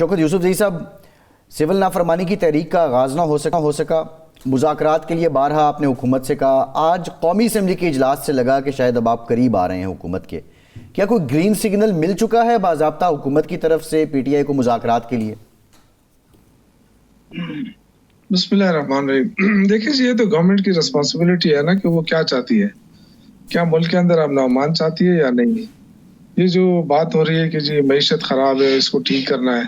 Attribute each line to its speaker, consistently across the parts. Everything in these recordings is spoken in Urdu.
Speaker 1: شوکت یوسف زئی صاحب، سول نافرمانی کی تحریک کا آغاز نہ ہو سکا مذاکرات کے لیے بارہا آپ نے حکومت سے کہا، آج قومی اسمبلی کے اجلاس سے لگا کہ شاید اب آپ قریب آ رہے ہیں حکومت کے، کیا کوئی گرین سگنل مل چکا ہے باضابطہ حکومت کی طرف سے پی ٹی آئی کو مذاکرات کے لیے؟
Speaker 2: بسم اللہ الرحمن الرحیم۔ دیکھیں یہ تو گورنمنٹ کی رسپانسبلٹی ہے نا کہ وہ کیا چاہتی ہے، کیا ملک کے اندر امن و امان چاہتی ہے یا نہیں۔ یہ جو بات ہو رہی ہے کہ جی معیشت خراب ہے، اس کو ٹھیک کرنا ہے،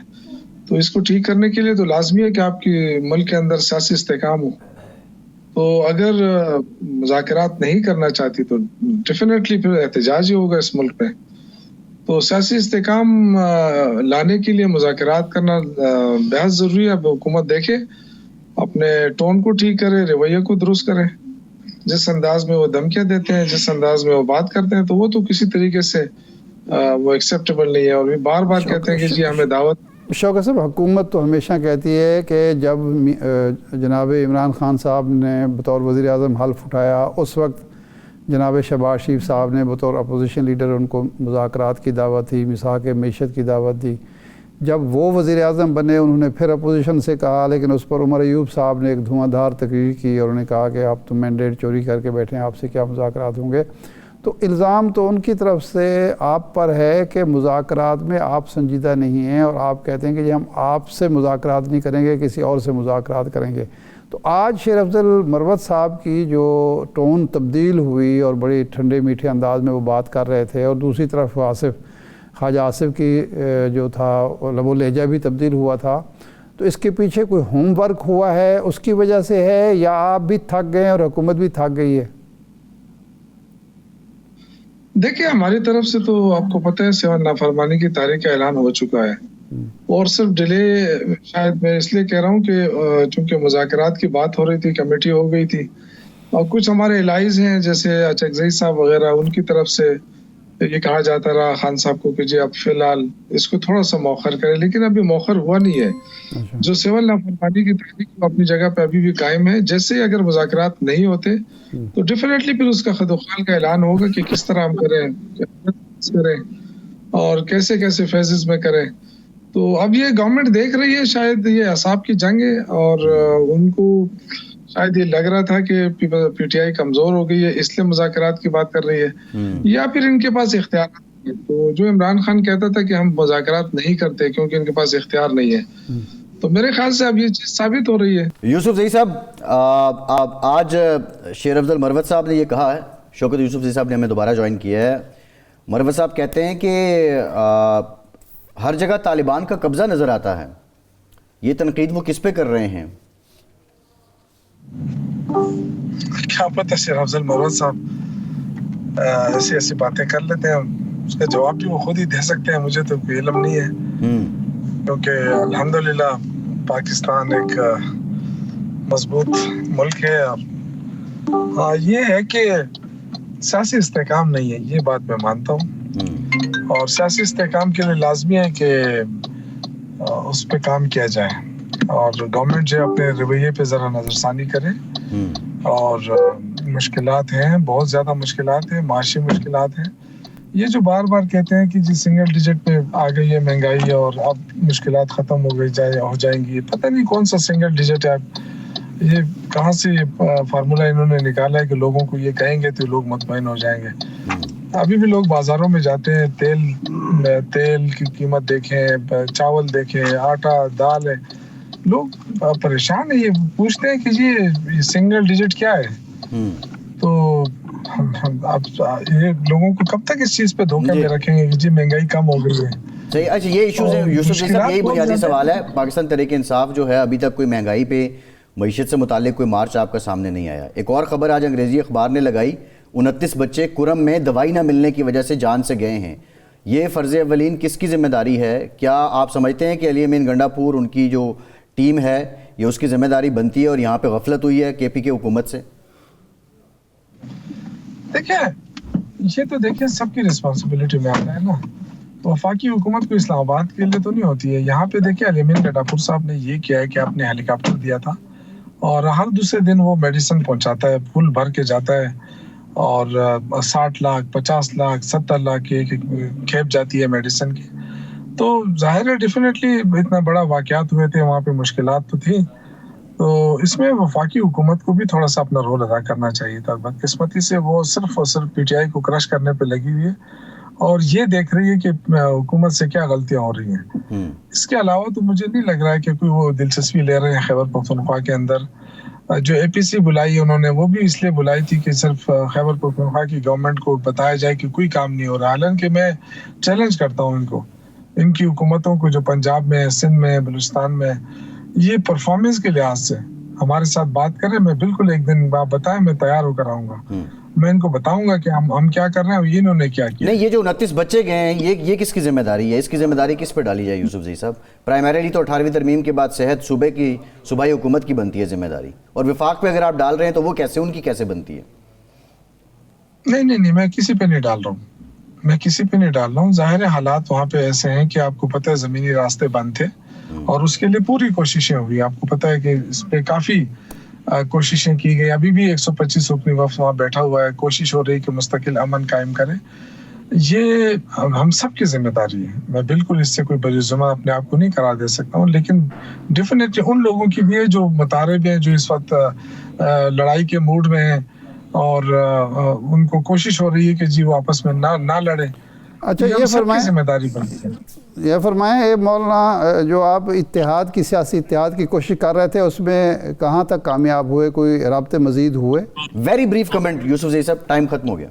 Speaker 2: تو اس کو ٹھیک کرنے کے لیے تو لازمی ہے کہ آپ کی ملک کے اندر سیاسی استحکام ہو۔ تو اگر مذاکرات نہیں کرنا چاہتی تو ڈیفینیٹلی پھر احتجاج ہی ہوگا اس ملک میں۔ تو سیاسی استحکام لانے کے لیے مذاکرات کرنا بہت ضروری ہے۔ اب حکومت دیکھے اپنے ٹون کو ٹھیک کرے، رویے کو درست کرے۔ جس انداز میں وہ دھمکیاں دیتے ہیں، جس انداز میں وہ بات کرتے ہیں، تو وہ تو کسی طریقے سے وہ ایکسیپٹیبل نہیں ہے، اور بار بار کہتے ہیں کہ جی ہمیں دعوت۔
Speaker 3: شوکت صاحب، حکومت تو ہمیشہ کہتی ہے کہ جب جناب عمران خان صاحب نے بطور وزیر اعظم حلف اٹھایا، اس وقت جناب شہباز شریف صاحب نے بطور اپوزیشن لیڈر ان کو مذاکرات کی دعوت دی، مساق معیشت کی دعوت دی۔ جب وہ وزیر اعظم بنے انہوں نے پھر اپوزیشن سے کہا، لیکن اس پر عمر ایوب صاحب نے ایک دھواں دھار تقریر کی اور انہوں نے کہا کہ آپ تو مینڈیٹ چوری کر کے بیٹھے ہیں، آپ سے کیا مذاکرات ہوں گے۔ تو الزام تو ان کی طرف سے آپ پر ہے کہ مذاکرات میں آپ سنجیدہ نہیں ہیں، اور آپ کہتے ہیں کہ جی ہم آپ سے مذاکرات نہیں کریں گے، کسی اور سے مذاکرات کریں گے۔ تو آج شیر افضل مروت صاحب کی جو ٹون تبدیل ہوئی اور بڑی ٹھنڈے میٹھے انداز میں وہ بات کر رہے تھے، اور دوسری طرف خواجہ آصف کی جو تھا لب و لہجہ بھی تبدیل ہوا تھا، تو اس کے پیچھے کوئی ہوم ورک ہوا ہے، اس کی وجہ سے ہے، یا آپ بھی تھک گئے اور حکومت بھی تھک گئی ہے؟
Speaker 2: دیکھیں ہماری طرف سے تو آپ کو پتہ ہے سیون نافرمانی کی تاریخ کا اعلان ہو چکا ہے، اور صرف ڈیلے شاید میں اس لیے کہہ رہا ہوں کہ چونکہ مذاکرات کی بات ہو رہی تھی، کمیٹی ہو گئی تھی، اور کچھ ہمارے الائز ہیں جیسے اچکزئی صاحب وغیرہ، ان کی طرف سے یہ کہا جاتا رہا خان صاحب کو کہ جی اب فی الحال اس کو تھوڑا سا مؤخر کرے، لیکن ابھی مؤخر ہوا نہیں ہے۔ جو سول نافرمانی کی تحریک اپنی جگہ پہ ابھی بھی قائم ہے۔ جیسے اگر مذاکرات نہیں ہوتے تو ڈیفینیٹلی پھر اس کا خد و خال کا اعلان ہوگا کہ کس طرح ہم کریں اور کیسے کیسے فیزز میں کریں۔ تو اب یہ گورنمنٹ دیکھ رہی ہے، شاید یہ اعصاب کی جنگ ہے، اور ان کو شاید یہ لگ رہا تھا کہ پی ٹی آئی کمزور ہو گئی ہے، اس لیے مذاکرات کی بات کر رہی ہے، یا پھر ان کے پاس اختیارات ہیں۔ تو جو عمران خان کہتا تھا کہ ہم مذاکرات نہیں کرتے کیونکہ ان کے پاس اختیار نہیں ہے، تو میرے خیال سے اب یہ چیز ثابت ہو رہی ہے۔
Speaker 1: یوسف زئی صاحب، آج شیر افضل مروت صاحب نے یہ کہا ہے، شوکت یوسف زئی صاحب نے ہمیں دوبارہ جوائن کیا ہے، مروت صاحب کہتے ہیں کہ ہر جگہ طالبان کا قبضہ نظر آتا ہے، یہ تنقید وہ کس پہ کر رہے ہیں؟
Speaker 2: کیا پتہ شیر افضل مروت صاحب ایسی ایسی باتیں کر لیتے ہیں، اس کا جواب بھی وہ خود ہی دے سکتے ہیں، مجھے تو کوئی علم نہیں ہے، کیونکہ الحمدللہ پاکستان ایک مضبوط ملک ہے۔ ہاں یہ ہے کہ سیاسی استحکام نہیں ہے، یہ بات میں مانتا ہوں، اور سیاسی استحکام کے لیے لازمی ہے کہ اس پہ کام کیا جائے، اور گورنمنٹ جو اپنے رویے پہ ذرا نظر ثانی کرے۔ اور مشکلات ہیں، بہت زیادہ مشکلات ہیں، معاشی مشکلات ہیں۔ یہ جو بار بار کہتے ہیں کہ جی سنگل ڈیجٹ پہ آ گئی ہے مہنگائی اور اب مشکلات ختم ہو جائیں گی، پتہ نہیں کون سا سنگل ڈیجٹ ہے، یہ کہاں سے فارمولا انہوں نے نکالا ہے کہ لوگوں کو یہ کہیں گے تو لوگ مطمئن ہو جائیں گے۔ ابھی بھی لوگ بازاروں میں جاتے ہیں، تیل کی قیمت دیکھیں، چاول دیکھیں، آٹا، دال ہے، لوگ پریشان ہیں، یہ پوچھتے ہیں کہ یہ سنگل ڈیجٹ کیا ہے۔ تو اب یہ لوگوں کو کب تک اس چیز پہ دھوکے میں رکھیں گے کہ جی مہنگائی کم ہو گئی ہے۔
Speaker 1: صحیح، اچھا یہ ایشوز ہیں یوسف جی صاحب، یہی بنیادی سوال ہے۔ پاکستان تحریک انصاف جو ہے ابھی تک کوئی مہنگائی پہ، معیشت سے متعلق کوئی مارچ آپ کا سامنے نہیں آیا۔ ایک اور خبر آج انگریزی اخبار نے لگائی، 29 بچے کرم میں دوائی نہ ملنے کی وجہ سے جان سے گئے ہیں۔ یہ فرض اولین کس کی ذمہ داری ہے؟ کیا آپ سمجھتے ہیں کہ علی امین گنڈا پور ان کی جو ٹیم ہے یہ اس کی ذمہ داری بنتی ہے اور یہاں پہ غفلت ہوئی ہے کے پی کے حکومت سے؟
Speaker 2: دیکھیں یہ تو دیکھیں سب کی رسپانسبلٹی میں آتا ہے نا، تو وفاقی حکومت کو اسلام آباد کے لیے تو نہیں ہوتی ہے۔ یہاں پہ دیکھیں علی امین گنڈا پور صاحب نے یہ کیا ہے کہ آپ نے ہیلی کاپٹر دیا تھا، اور ہر دوسرے دن وہ میڈیسن پہنچاتا ہے، پھول بھر کے جاتا ہے، اور 60 لاکھ 50 لاکھ 70 لاکھ کی کھیپ جاتی ہے میڈیسن کی۔ تو ظاہر ہے ڈیفینیٹلی اتنا بڑا واقعات ہوئے تھے, وہاں پہ مشکلات تو تھی, تو اس میں وفاقی حکومت کو بھی تھوڑا سا اپنا رول ادا کرنا چاہیے تھا. بدقسمتی سے وہ صرف اور صرف پی ٹی آئی کو کرش کرنے پہ لگی ہوئی ہے اور یہ دیکھ رہی ہے کہ حکومت سے کیا غلطیاں ہو رہی ہیں. اس کے علاوہ تو مجھے نہیں لگ رہا ہے کہ کوئی وہ دلچسپی لے رہے ہیں خیبر پختونخوا کے اندر. جو اے پی سی بلائی انہوں نے, وہ بھی اس لیے بلائی تھی کہ صرف خیبر پختونخوا کی گورنمنٹ کو بتایا جائے کہ کوئی کام نہیں ہو رہا. حالانکہ میں چیلنج کرتا ہوں ان کی حکومتوں کو جو پنجاب میں, سندھ میں, بلوچستان میں, یہ پرفارمنس کے لحاظ سے ہمارے ساتھ بات کریں. میں بالکل ایک دن آپ بتائیں, میں تیار ہو کر آؤں گا, میں ان کو بتاؤں گا کہ ہم کیا کر رہے ہیں اور یہ انہوں نے کیا کیا.
Speaker 1: نہیں, یہ جو 29 بچے گئے ہیں, یہ کس کی ذمہ داری ہے؟ اس کی ذمہ داری کس پہ ڈالی جائے یوسف زئی صاحب؟ پرائمریلی تو 18ویں ترمیم کے بعد صحت صوبائی حکومت کی بنتی ہے ذمہ داری, اور وفاق پہ اگر آپ ڈال رہے ہیں تو وہ کیسے, ان کی کیسے بنتی ہے؟
Speaker 2: نہیں, میں کسی پہ نہیں ڈال رہا ہوں. ظاہر حالات وہاں پہ ایسے ہیں کہ آپ کو پتہ ہے زمینی راستے بند تھے اور اس کے لیے پوری کوششیں ہوئی. آپ کو پتہ ہے کہ اس پہ کافی کوششیں کی گئی. ابھی بھی 125 رکنی وفد وہاں بیٹھا ہوا ہے, کوشش ہو رہی کہ مستقل امن قائم کرے. یہ ہم سب کی ذمہ داری ہے. میں بالکل اس سے کوئی بری ذمہ اپنے آپ کو نہیں قرار دے سکتا ہوں, لیکن ڈیفینیٹلی ان لوگوں کی بھی ہے جو متعارف ہیں, جو اس وقت لڑائی کے موڈ میں ہیں اور ان کو کوشش ہو رہی ہے کہ جی وہ آپس میں نہ لڑے.
Speaker 3: اچھا,
Speaker 2: یہ سب کی ذمہ داری بنتی ہے.
Speaker 3: یہ فرمائیں مولانا, جو آپ اتحاد کی, سیاسی اتحاد کی کوشش کر رہے تھے, اس میں کہاں تک کامیاب ہوئے؟ کوئی رابطے مزید ہوئے؟
Speaker 1: ویری بریف کمنٹ یوسف زئی صاحب, ٹائم ختم ہو گیا.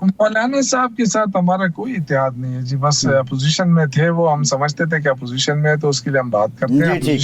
Speaker 2: مولانا صاحب کے ساتھ ہمارا کوئی اتحاد نہیں ہے جی. بس اپوزیشن میں تھے وہ, ہم سمجھتے تھے کہ اپوزیشن میں ہے تو اس کے لیے ہم بات کرتے ہیں.